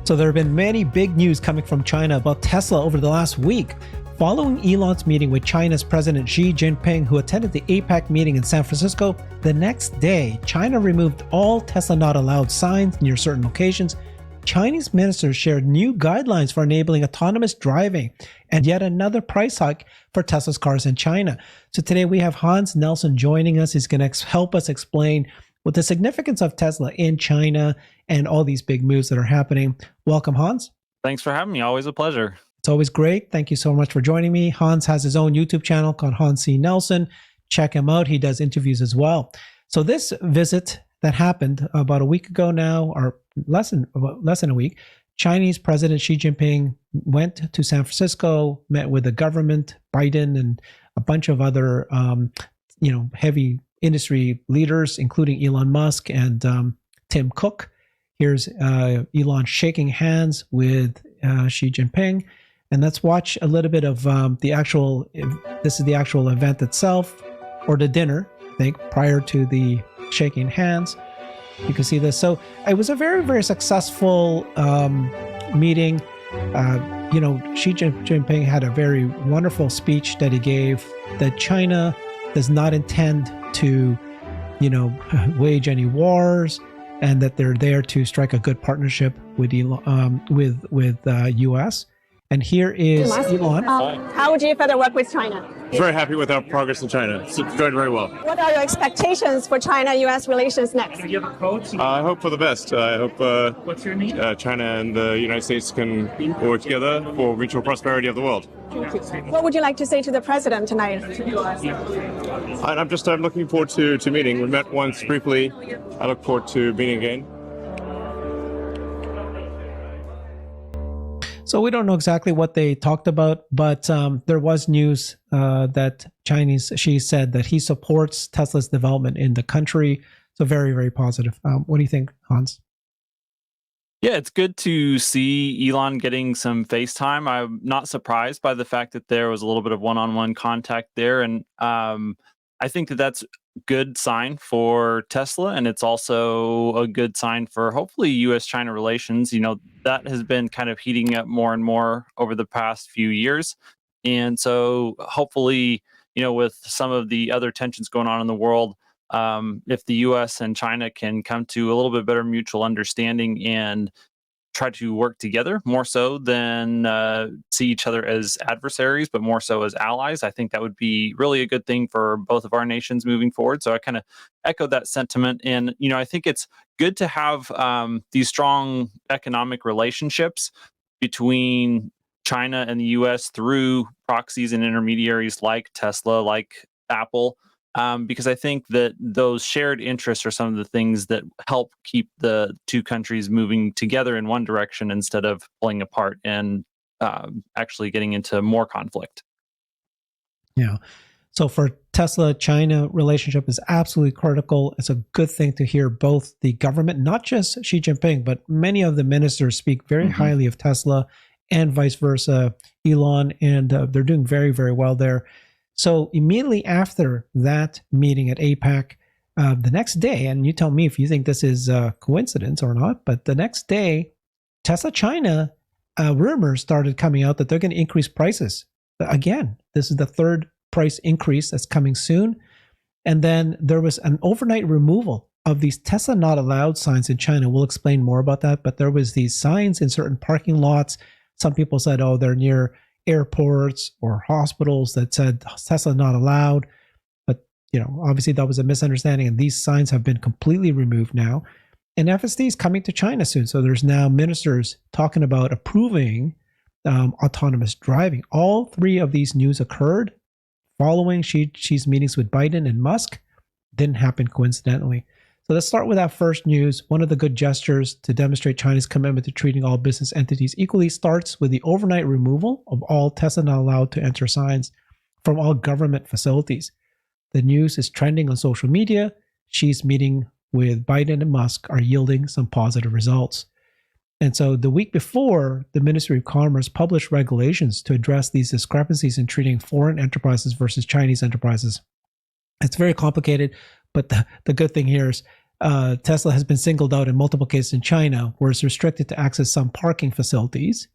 So there have been many big news coming from China about Tesla over the last week. Following Elon's meeting with China's President Xi Jinping, who attended the APEC meeting in San Francisco, the next day, China removed all Tesla not allowed signs near certain locations. Chinese ministers shared new guidelines for enabling autonomous driving and yet another price hike for Tesla's cars in China. So today we have Hans Nelson joining us. He's going to help us explain what the significance of Tesla in China and all these big moves that are happening. Welcome, Hans. Thanks for having me. Always a pleasure. It's always great. Thank you so much for joining me. Hans has his own YouTube channel called Hans C. Nelson. Check him out. He does interviews as well. So this visit that happened about a week ago now, or less than a week, Chinese President Xi Jinping went to San Francisco, met with the government, Biden, and a bunch of other, heavy industry leaders, including Elon Musk and Tim Cook. Here's Elon shaking hands with Xi Jinping. And let's watch a little bit of this is the actual event itself, or the dinner, I think, prior to the shaking hands. You can see this. So it was a very, very successful meeting. Xi Jinping had a very wonderful speech that he gave, that China does not intend to, wage any wars, and that they're there to strike a good partnership with U.S. And here is Elon. How would you further work with China? Very happy with our progress in China. It's going very well. What are your expectations for China-U.S. relations next? I hope for the best. I hope China and the United States can work together for mutual prosperity of the world. What would you like to say to the president tonight? I'm looking forward to meeting. We met once briefly. I look forward to meeting again. So we don't know exactly what they talked about, but there was news that Xi said that he supports Tesla's development in the country. So very, very positive. What do you think, Hans? Yeah, it's good to see Elon getting some FaceTime. I'm not surprised by the fact that there was a little bit of one-on-one contact there. And I think that that's good sign for Tesla, and it's also a good sign for hopefully U.S.-China relations. That has been kind of heating up more and more over the past few years, and so hopefully, with some of the other tensions going on in the world, if the U.S. and China can come to a little bit better mutual understanding and try to work together more so than see each other as adversaries, but more so as allies, I think that would be really a good thing for both of our nations moving forward. So I kind of echo that sentiment. And, I think it's good to have these strong economic relationships between China and the U.S. through proxies and intermediaries like Tesla, like Apple, because I think that those shared interests are some of the things that help keep the two countries moving together in one direction instead of pulling apart and actually getting into more conflict. Yeah. So for Tesla-China relationship is absolutely critical. It's a good thing to hear both the government, not just Xi Jinping, but many of the ministers speak very highly of Tesla and vice versa, Elon, and they're doing very, very well there. So immediately after that meeting at APEC, the next day, and you tell me if you think this is a coincidence or not, but the next day, Tesla China rumors started coming out that they're going to increase prices. Again, this is the third price increase that's coming soon. And then there was an overnight removal of these Tesla not allowed signs in China. We'll explain more about that, but there was these signs in certain parking lots. Some people said, oh, they're near airports or hospitals that said Tesla not allowed. But, obviously that was a misunderstanding, and these signs have been completely removed now. And FSD is coming to China soon. So there's now ministers talking about approving autonomous driving. All three of these news occurred following Xi's meetings with Biden and Musk. Didn't happen coincidentally. So let's start with that first news. One of the good gestures to demonstrate China's commitment to treating all business entities equally starts with the overnight removal of all Tesla not allowed to enter signs from all government facilities. The news is trending on social media. Xi's meeting with Biden and Musk are yielding some positive results. And so the week before, the Ministry of Commerce published regulations to address these discrepancies in treating foreign enterprises versus Chinese enterprises. It's very complicated, but the good thing here is Tesla has been singled out in multiple cases in China, where it's restricted to access some parking facilities,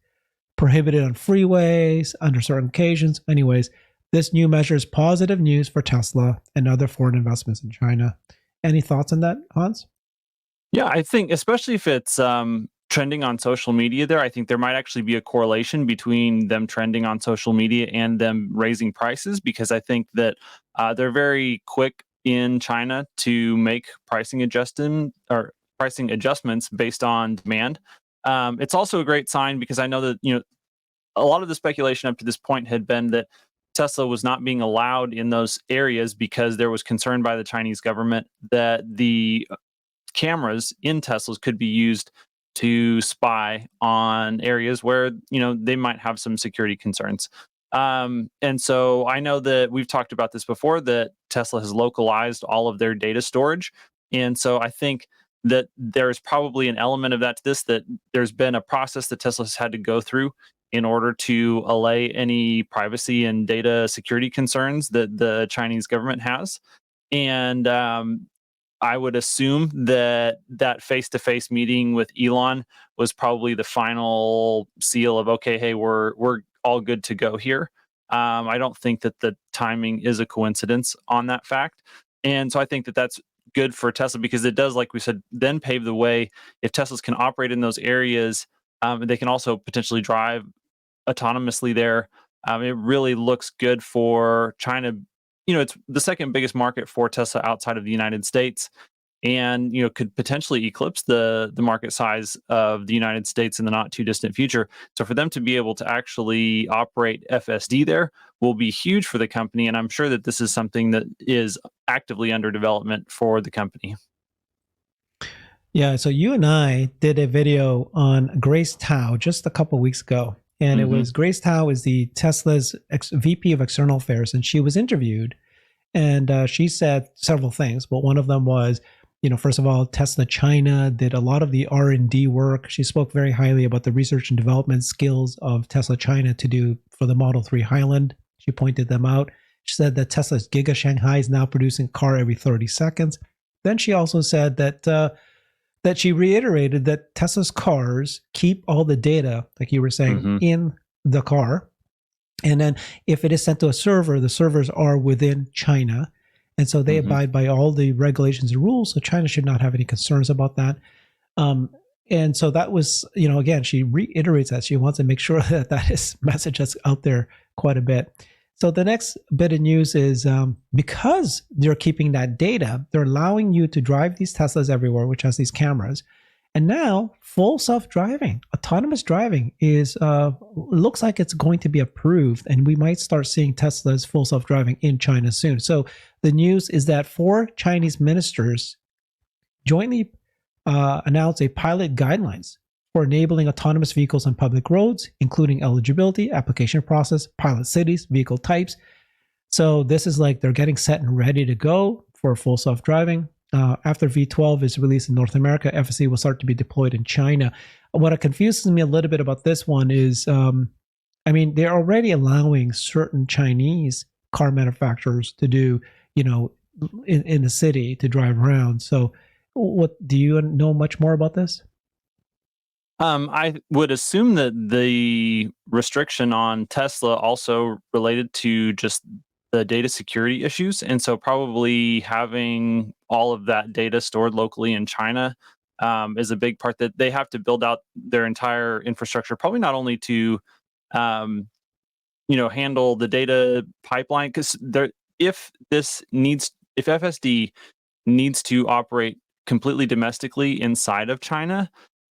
prohibited on freeways under certain occasions. Anyways, this new measure is positive news for Tesla and other foreign investments in China. Any thoughts on that, Hans? Yeah, I think especially if it's trending on social media there, I think there might actually be a correlation between them trending on social media and them raising prices, because I think that they're very quick in China to make pricing adjustments based on demand. It's also a great sign because I know that a lot of the speculation up to this point had been that Tesla was not being allowed in those areas because there was concern by the Chinese government that the cameras in Teslas could be used to spy on areas where they might have some security concerns. And so I know that we've talked about this before, that Tesla has localized all of their data storage, and so I think that there's probably an element of that to this, that there's been a process that Tesla's had to go through in order to allay any privacy and data security concerns that the Chinese government has. And I would assume that that face-to-face meeting with Elon was probably the final seal of, okay, hey, we're all good to go here. I don't think that the timing is a coincidence on that fact, and so I think that that's good for Tesla, because it does, like we said, then pave the way. If Teslas can operate in those areas, they can also potentially drive autonomously there. It really looks good for China. It's the second biggest market for Tesla outside of the United States, and could potentially eclipse the market size of the United States in the not too distant future. So for them to be able to actually operate FSD there will be huge for the company, and I'm sure that this is something that is actively under development for the company. Yeah, so you and I did a video on Grace Tao just a couple weeks ago. And it was Grace Tao is the Tesla's VP of External Affairs, and she was interviewed, and she said several things. But one of them was, first of all, Tesla China did a lot of the R&D work. She spoke very highly about the research and development skills of Tesla China to do for the Model 3 Highland. She pointed them out. She said that Tesla's Giga Shanghai is now producing a car every 30 seconds. Then she also said that she reiterated that Tesla's cars keep all the data, like you were saying, in the car. And then if it is sent to a server, the servers are within China. And so they abide by all the regulations and rules. So China should not have any concerns about that. And so that was, again, she reiterates that. She wants to make sure that that message is out there quite a bit. So the next bit of news is because they're keeping that data, they're allowing you to drive these Teslas everywhere, which has these cameras. And now full self-driving, autonomous driving is looks like it's going to be approved, and we might start seeing Tesla's full self-driving in China soon. So the news is that 4 Chinese ministers jointly announced a pilot guidelines for enabling autonomous vehicles on public roads, including eligibility, application process, pilot cities, vehicle types. So this is like they're getting set and ready to go for full self-driving. After V12 is released in North America, FSD will start to be deployed in China. What confuses me a little bit about this one is, they're already allowing certain Chinese car manufacturers to do, in the city to drive around. So what do you know much more about this? I would assume that the restriction on Tesla also related to just the data security issues. And so probably having all of that data stored locally in China is a big part, that they have to build out their entire infrastructure, probably not only to, handle the data pipeline, because if FSD needs to operate completely domestically inside of China,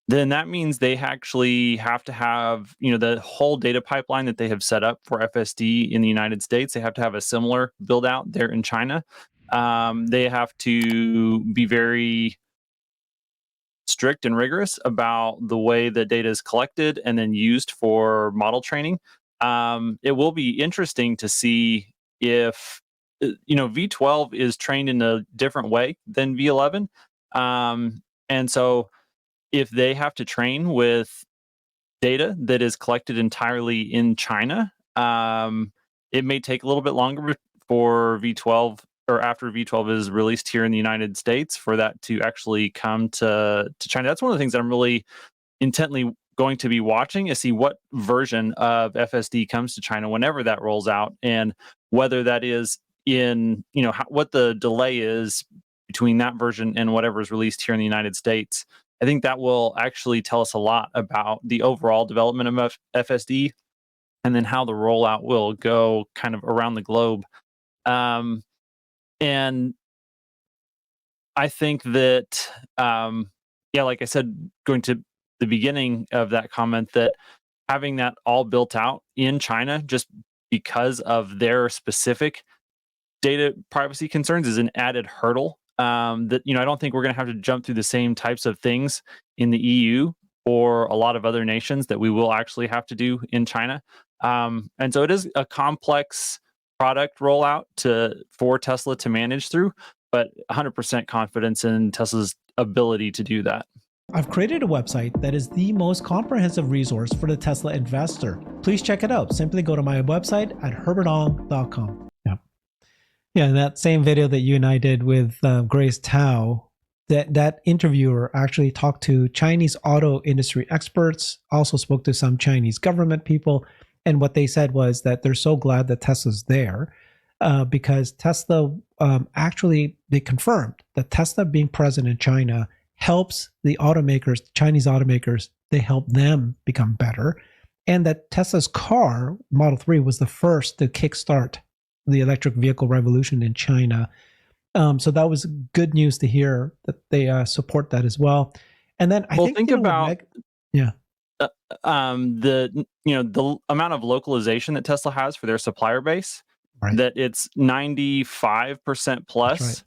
then that means they actually have to have, the whole data pipeline that they have set up for FSD in the United States. They have to have a similar build out there in China. They have to be very strict and rigorous about the way the data is collected and then used for model training. It will be interesting to see if, V12 is trained in a different way than V11. And so if they have to train with data that is collected entirely in China, it may take a little bit longer for V12 or after V12 is released here in the United States, for that to actually come to China. That's one of the things that I'm really intently going to be watching, is see what version of FSD comes to China whenever that rolls out, and whether that is in, what the delay is between that version and whatever is released here in the United States. I think that will actually tell us a lot about the overall development of FSD, and then how the rollout will go kind of around the globe. And I think that, like I said, going to the beginning of that comment, that having that all built out in China just because of their specific data privacy concerns is an added hurdle. That I don't think we're going to have to jump through the same types of things in the EU or a lot of other nations that we will actually have to do in China. And so it is a complex product rollout for Tesla to manage through, but 100% confidence in Tesla's ability to do that. I've created a website that is the most comprehensive resource for the Tesla investor. Please check it out. Simply go to my website at herbertong.com. Yeah, in that same video that you and I did with Grace Tao, that interviewer actually talked to Chinese auto industry experts, also spoke to some Chinese government people, and what they said was that they're so glad that Tesla's there, because Tesla actually, they confirmed that Tesla being present in China helps the automakers, Chinese automakers, they help them become better, and that Tesla's car, Model 3, was the first to kickstart the electric vehicle revolution in China. So that was good news to hear that they support that as well. And then I think about the amount of localization that Tesla has for their supplier base, right? That it's 95% plus. Right.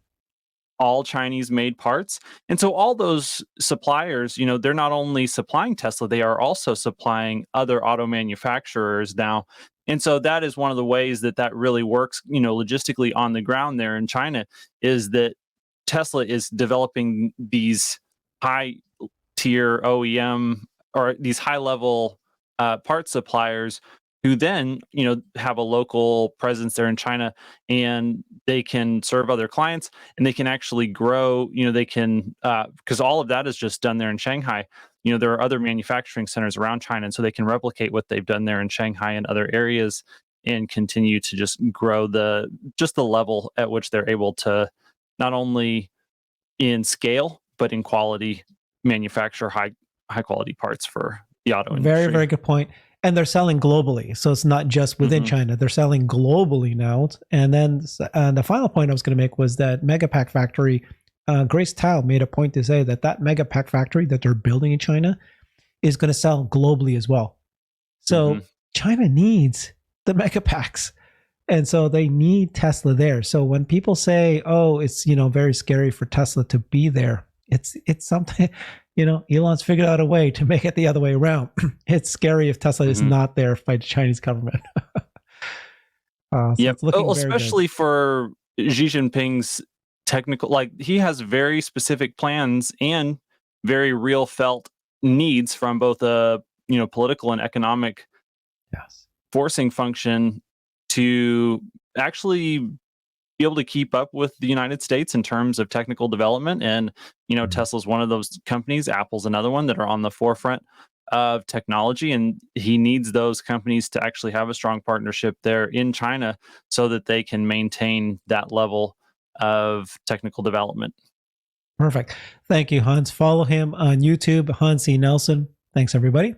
All Chinese made parts. And so all those suppliers, they're not only supplying Tesla, they are also supplying other auto manufacturers now. And so that is one of the ways that really works, logistically on the ground there in China, is that Tesla is developing these high tier OEM, or these high level part suppliers, who then, have a local presence there in China, and they can serve other clients, and they can actually grow, they can, because all of that is just done there in Shanghai. There are other manufacturing centers around China, and so they can replicate what they've done there in Shanghai and other areas, and continue to just grow the level at which they're able to, not only in scale, but in quality, manufacture high quality parts for the auto industry. Very, very good point. And they're selling globally. So it's not just within China. They're selling globally now. And then the final point I was going to make was that Megapack factory, Grace Tao made a point to say that Megapack factory that they're building in China is going to sell globally as well. So China needs the Megapacks. And so they need Tesla there. So when people say, oh, it's, very scary for Tesla to be there, it's something, Elon's figured out a way to make it the other way around. It's scary if Tesla is not there by the Chinese government. Especially for Xi Jinping's technical, he has very specific plans and very real felt needs from both a political and economic forcing function to actually be able to keep up with the United States in terms of technical development. And Tesla's one of those companies, Apple's another one, that are on the forefront of technology, and he needs those companies to actually have a strong partnership there in China so that they can maintain that level of technical development. Perfect. Thank you, Hans. Follow him on YouTube, Hans C. Nelson. Thanks, everybody.